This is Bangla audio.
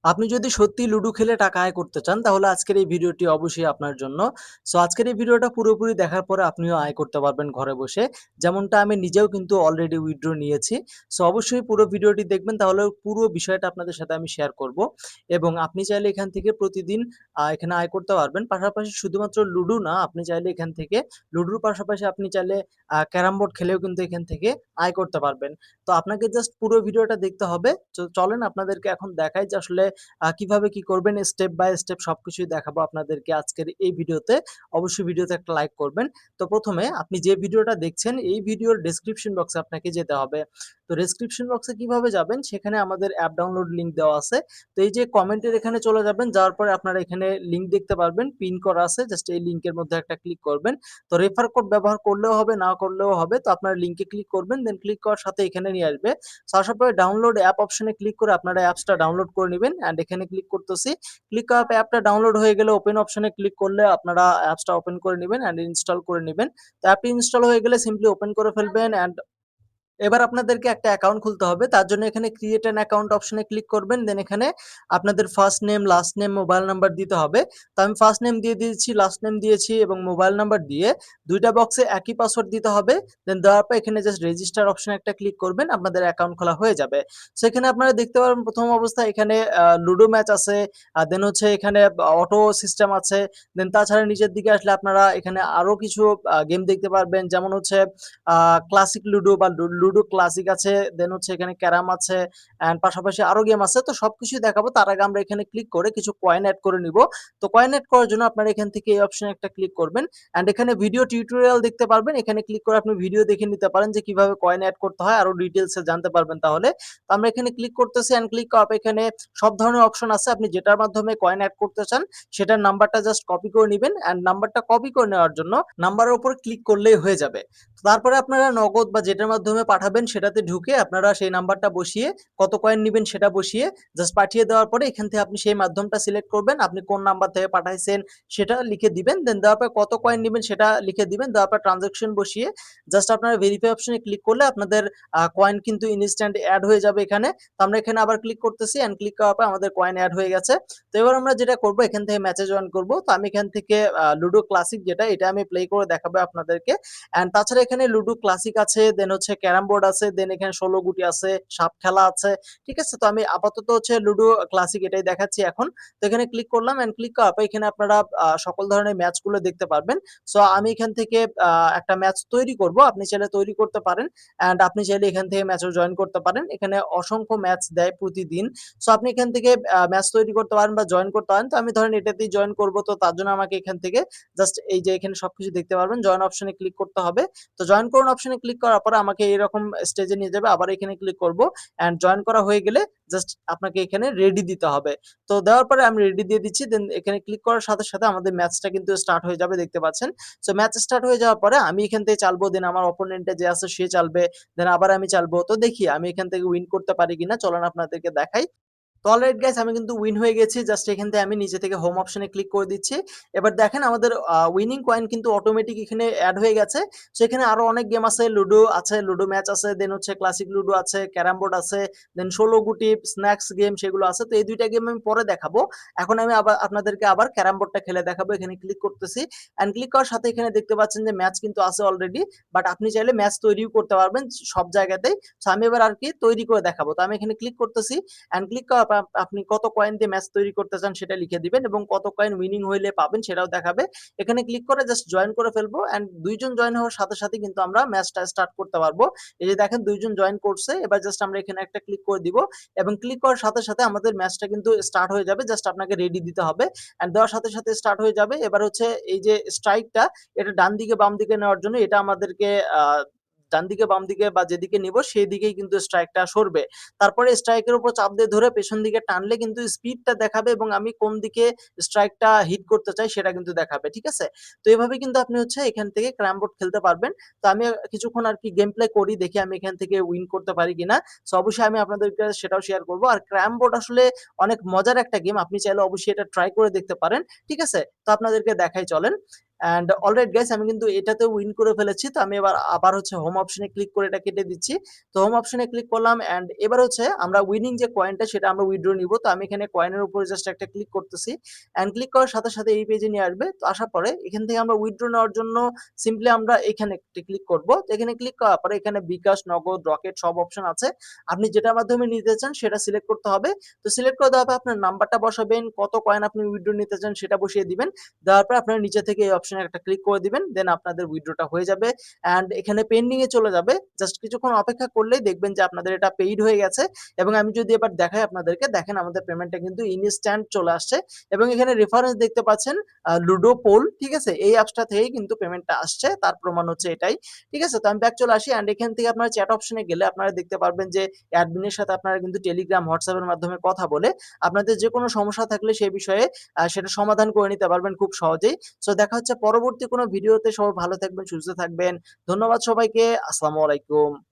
আপনি যদি সত্যি লুডো খেলে টাকা আয় করতে চান তাহলে আজকের এই ভিডিওটি অবশ্যই আপনার জন্য। সো আজকের এই ভিডিওটা পুরোপুরি দেখার পরে আপনিও আয় করতে পারবেন ঘরে বসে। যেমনটা আমি নিজেও কিন্তু অলরেডি উইথড্র নিয়েছি। সো অবশ্যই পুরো ভিডিওটি দেখবেন, তাহলে পুরো বিষয়টা আপনাদের সাথে আমি শেয়ার করব। এবং আপনি চাইলে এখান থেকে প্রতিদিন এখানে আয় করতে পারবেন। পাশাপাশি শুধুমাত্র লুডো না, আপনি চাইলে এখান থেকে লুডোর পাশাপাশি আপনি চাইলে ক্যারাম বোর্ড খেলেও কিন্তু এখান থেকে আয় করতে পারবেন। তো আপনাকে জাস্ট পুরো ভিডিওটা দেখতে হবে। চলেন আপনাদেরকে এখন দেখাই যে আসলে কিভাবে কি করবেন, স্টেপ বাই স্টেপ সবকিছুই দেখাবো আপনাদেরকে আজকের এই ভিডিওতে। অবশ্যই ভিডিওতে একটা লাইক করবেন। তো প্রথমে আপনি যে ভিডিওটা দেখছেন এই ভিডিওর ডেসক্রিপশন বক্সে আপনাকে যেতে হবে। তো ডেসক্রিপশন বক্সে কিভাবে যাবেন, সেখানে আমাদের অ্যাপ ডাউনলোড লিংক দেওয়া আছে। তো এই যে কমেন্টের এখানে চলে যাবেন, যাওয়ার পরে আপনারা এখানে লিংক দেখতে পারবেন, পিন করা আছে, জাস্ট এই লিংকের মধ্যে একটা ক্লিক করবেন। তো রেফার কোড ব্যবহার করলেও হবে, না করলেও হবে। তো আপনারা লিংকে ক্লিক করবেন, দেন ক্লিক করার সাথে এখানে নিয়ে আসবে। সো আসার পরে ডাউনলোড অ্যাপ অপশনে ক্লিক করে আপনারা অ্যাপসটা ডাউনলোড করে নেবেন। অ্যান্ড এখানে ক্লিক করতেছি। ক্লিক করার পর অ্যাপটা ডাউনলোড হয়ে গেলে ওপেন অপশনে ক্লিক করলে আপনারা অ্যাপসটা ওপেন করে নেবেন অ্যান্ড ইনস্টল করে নেবেন। তো অ্যাপটি ইনস্টল হয়ে গেলে সিম্পলি ওপেন করে ফেলবেন। অ্যান্ড এবার আপনাদেরকে একটা অ্যাকাউন্ট খুলতে হবে। তার জন্য এখানে ক্রিয়েট অ্যান অ্যাকাউন্ট অপশনে ক্লিক করবেন। দেন এখানে আপনাদের first name, last name, mobile number দিতে হবে। তো আমি ফার্স্ট নেম দিয়ে দিয়েছি, লাস্ট নেম দিয়েছি এবং মোবাইল নাম্বার দিয়ে ২ টা বক্সে একই পাসওয়ার্ড দিতে হবে। দেন দেওয়ার পর এখানে জাস্ট রেজিস্টার অপশনে একটা ক্লিক করবেন। আপনাদের অ্যাকাউন্ট খোলা হয়ে যাবে। সো এখানে আপনারা দেখতে পারবেন প্রথম অবস্থায় এখানে লুডো ম্যাচ আছে। দেন হচ্ছে এখানে অটো সিস্টেম আছে। দেন তাছাড়া নিচের দিকে আসলে আপনারা এখানে আরো কিছু গেম দেখতে পারবেন। যেমন হচ্ছে ক্লাসিক লুডো বা লুডো ক্লাসিক আছে, দেন হচ্ছে এখানে ক্যারাম আছে, অ্যান্ড পাশাপাশি আরো গেম আছে। তো সবকিছুই দেখাবো, তার আগে আমরা এখানে ক্লিক করে কিছু কয়েন অ্যাড করে নিব। তো কয়েন অ্যাড করার জন্য আপনারা এখান থেকে এই অপশনে একটা ক্লিক করবেন। অ্যান্ড এখানে ভিডিও টিউটোরিয়াল দেখতে পারবেন। এখানে ক্লিক করে আপনি ভিডিও দেখে নিতে পারেন যে কিভাবে কয়েন অ্যাড করতে হয়, আরো ডিটেলসে জানতে পারবেন তাহলে। তো আমরা এখানে ক্লিক করতেছি। অ্যান্ড ক্লিক করার পর এখানে সব ধরনের অপশন আছে, আপনি যেটার মাধ্যমে কয়েন অ্যাড করতে চান সেটার নাম্বারটা জাস্ট কপি করে নেবেন। অ্যান্ড নাম্বারটা কপি করে নেওয়ার জন্য নাম্বারের উপর ক্লিক করলেই হয়ে যাবে। তারপরে আপনারা নগদ বা যেটার মাধ্যমে পাঠাবেন সেটাতে ঢুকে আপনারা সেই নাম্বারটা বসিয়ে কত কয়েন নিবেন সেটা বসিয়ে জাস্ট পাঠিয়ে দেওয়ার পরে এখান থেকে আপনি সেই মাধ্যমটা সিলেক্ট করবেন, আপনি কোন নাম্বার থেকে পাঠাইছেন সেটা লিখে দিবেন। দেন দেওয়ার পর কত কয়েন নিবেন সেটা লিখে দিবেন। দেওয়ার পর ট্রানজাকশন বসিয়ে জাস্ট আপনারা ভেরিফাই অপশনে ক্লিক করলে আপনাদের কয়েন কিন্তু ইনস্ট্যান্ট অ্যাড হয়ে যাবে এখানে। তো আমরা এখানে আবার ক্লিক করতেছি। অ্যান্ড ক্লিক করার পর আমাদের কয়েন অ্যাড হয়ে গেছে। তো এবার আমরা যেটা করব, এখান থেকে ম্যাচে জয়েন করব। তো আমি এখান থেকে লুডো ক্লাসিক যেটা, এটা আমি প্লে করে দেখাবো আপনাদেরকে। অ্যান্ড তাছাড়া এখানে লুডো ক্লাসিক আছে, দেন হচ্ছে ক্যারাম বোর্ড আছে, দেন এখানে ১৬ গুটি আছে, সাপ খেলা আছে। ঠিক আছে? তো আমি আপাতত হচ্ছে লুডো ক্লাসিক এটাই দেখাচ্ছি এখন। তো এখানে ক্লিক করলাম। অ্যান্ড ক্লিক করার পর এখানে আপনারা সকল ধরনের ম্যাচগুলো দেখতে পারবেন। সো আমি এখান থেকে একটা ম্যাচ তৈরি করব। আপনি চাইলে তৈরি করতে পারেন। অ্যান্ড আপনি চাইলে এখান থেকে ম্যাচও জয়েন করতে পারেন। এখানে অসংখ্য ম্যাচ দেয় প্রতিদিন। সো আপনি এখান থেকে ম্যাচ তৈরি করতে পারেন বা জয়েন করতে পারেন। তো আমি ধরেন এটাতেই জয়েন করব। তো তার জন্য আমাকে এখান থেকে জাস্ট এই যে এখানে সবকিছু দেখতে পারবেন, জয়েন অপশনে ক্লিক করতে হবে। তো জয়েন করুন অপশনে ক্লিক করার পরে আমাকে এরকম স্টেজে নিয়ে যাবে। আবার এখানে ক্লিক করব। অ্যান্ড জয়েন করা হয়ে গেলে জাস্ট আপনাকে এখানে রেডি দিতে হবে। তো দেওয়ার পরে আমি রেডি দিয়ে দিচ্ছি। দেন এখানে ক্লিক করার সাথে সাথে আমাদের ম্যাচটা কিন্তু স্টার্ট হয়ে যাবে, দেখতে পাচ্ছেন। সো ম্যাচ স্টার্ট হয়ে যাওয়ার পরে আমি এখান থেকে চালবো, দেন আমার অপোনেন্টে যে আছে সে চালবে, দেন আবার আমি চালবো। তো দেখি আমি এখান থেকে উইন করতে পারি কিনা, চলেন আপনাদেরকে দেখাই। তো অলরাইট গাইস, আমি কিন্তু উইন হয়ে গেছি। জাস্ট এখান থেকে আমি নিচে থেকে হোম অপশনে ক্লিক করে দিচ্ছি। এবার দেখেন আমাদের উইনিং কয়েন কিন্তু অটোমেটিক এখানে অ্যাড হয়ে গেছে। সো এখানে আরো অনেক গেম আছে, লুডো আছে, লুডো ম্যাচ আছে, দেন হচ্ছে ক্লাসিক লুডো আছে, ক্যারাম বোর্ড আছে, দেন ১৬ গুটি স্ন্যাক্স গেম সেগুলো আছে। তো এই দুইটা গেম আমি পরে দেখাবো। এখন আমি আবার আপনাদেরকে আবার ক্যারাম বোর্ডটা খেলে দেখাবো। এখানে ক্লিক করতেছি। অ্যান্ড ক্লিক করার সাথে এখানে দেখতে পাচ্ছেন যে ম্যাচ কিন্তু আছে অলরেডি। বাট আপনি চাইলে ম্যাচ তৈরিও করতে পারবেন সব জায়গাতেই। সো আমি এবার আর কি তৈরি করে দেখাবো। তো আমি এখানে ক্লিক করতেছি। অ্যান্ড ক্লিক করার পর আপনি কত কয়েন দিয়ে ম্যাচ তৈরি করতে চান সেটা লিখে দিবেন এবং কত কয়েন উইনিং হইলে পাবেন সেটাও দেখাবে। এখানে ক্লিক করে জাস্ট জয়েন করে ফেলবো। অ্যান্ড ২ জন জয়েন হওয়ার সাথে সাথে কিন্তু আমরা ম্যাচটা স্টার্ট করতে পারবো। এই যে দেখেন ২ জন জয়েন করছে। এবার জাস্ট আমরা এখানে একটা ক্লিক করে দিব এবং ক্লিক করার সাথে সাথে আমাদের ম্যাচটা কিন্তু স্টার্ট হয়ে যাবে। জাস্ট আপনাকে রেডি দিতে হবে। অ্যান্ড দেওয়ার সাথে সাথে স্টার্ট হয়ে যাবে। এবার হচ্ছে এই যে স্ট্রাইকটা, এটা ডান দিকে বাম দিকে নেওয়ার জন্য এটা আমাদেরকে ডান দিকে বাম দিকে বা যেদিকে নিব সেই দিকেই কিন্তু স্ট্রাইকটা সরবে। তারপরে স্ট্রাইকের উপর চাপ দিয়ে ধরে পেছন দিকে টানলে কিন্তু স্পিডটা দেখাবে এবং আমি কোন দিকে স্ট্রাইকটা হিট করতে চাই সেটা কিন্তু দেখাবে। ঠিক আছে? তো এভাবে কিন্তু আপনি হচ্ছে এখান থেকে ক্যারাম বোর্ড খেলতে পারবেন। তো আমি কিছুক্ষণ আর কি গেম প্লে করি, দেখি আমি এখান থেকে উইন করতে পারি কিনা। সো অবশ্যই আমি আপনাদেরকে সেটাও শেয়ার করব। আর ক্যারাম বোর্ড আসলে অনেক মজার একটা গেম। আপনি চাইলে অবশ্যই এটা ট্রাই করে দেখতে পারেন। ঠিক আছে? তো আপনাদেরকে দেখাই চলেন। অ্যান্ড অলরাইট গাইস, আমি কিন্তু এটাতেও উইন করে ফেলেছি। তো আমি এবার আবার হচ্ছে হোম অপশনে ক্লিক করে এটা কেটে দিচ্ছি। তো হোম অপশনে ক্লিক করলাম অ্যান্ড এবার হচ্ছে আমরা উইনিং যে কয়েনটা সেটা আমরা উইথড্র নিব। তো আমি এখানে কয়েনের উপরে জাস্ট একটা ক্লিক করতেছি অ্যান্ড ক্লিক করার সাথে সাথে এই পেজে নিয়ে আসবে। তো আসার পরে এখান থেকে আমরা উইথড্র নেওয়ার জন্য সিম্পলি আমরা এখানে একটি ক্লিক করব। তো এখানে ক্লিক করার পরে এখানে বিকাশ, নগদ, রকেট সব অপশন আছে। আপনি যেটার মাধ্যমে নিতে চান সেটা সিলেক্ট করতে হবে। তো সিলেক্ট করে দেওয়ার পর আপনার নাম্বারটা বসাবেন, কত কয়েন আপনি উইথড্র নিতে চান সেটা বসিয়ে দিবেন। দেওয়ার পর আপনারা নিচে থেকে এই অপশনে একটা ক্লিক করে দিবেন, দেন আপনাদের উইথড্রটা হয়ে যাবে অ্যান্ড এখানে পেন্ডিং এ চলে যাবে। জাস্ট কিছুক্ষণ অপেক্ষা করলেই দেখবেন যে আপনাদের এটা পেইড হয়ে গেছে। এবং আমি যদি এবার দেখাই আপনাদেরকে, দেখেন আমাদের পেমেন্টটা কিন্তু ইনস্ট্যান্ট চলে আসছে এবং এখানে রেফারেন্স দেখতে পাচ্ছেন লুডো পোল, ঠিক আছে? এই অ্যাপসটা থেকেই কিন্তু পেমেন্টটা আসছে, তার প্রমাণ হচ্ছে এটাই। ঠিক আছে? তো আমি ব্যাক চলে আসি অ্যান্ড এখান থেকে আপনারা চ্যাট অপশনে গেলে আপনারা দেখতে পারবেন যে অ্যাডমিনের সাথে আপনারা কিন্তু টেলিগ্রাম, হোয়াটসঅ্যাপের মাধ্যমে কথা বলে আপনাদের যে কোনো সমস্যা থাকলে সেই বিষয়ে সেটা সমাধান করে নিতে পারবেন খুব সহজেই। সো দেখা হচ্ছে পরবর্তী কোনো ভিডিওতে। সবাই ভালো থাকবেন, সুস্থ থাকবেন। ধন্যবাদ সবাইকে। আসসালামু আলাইকুম।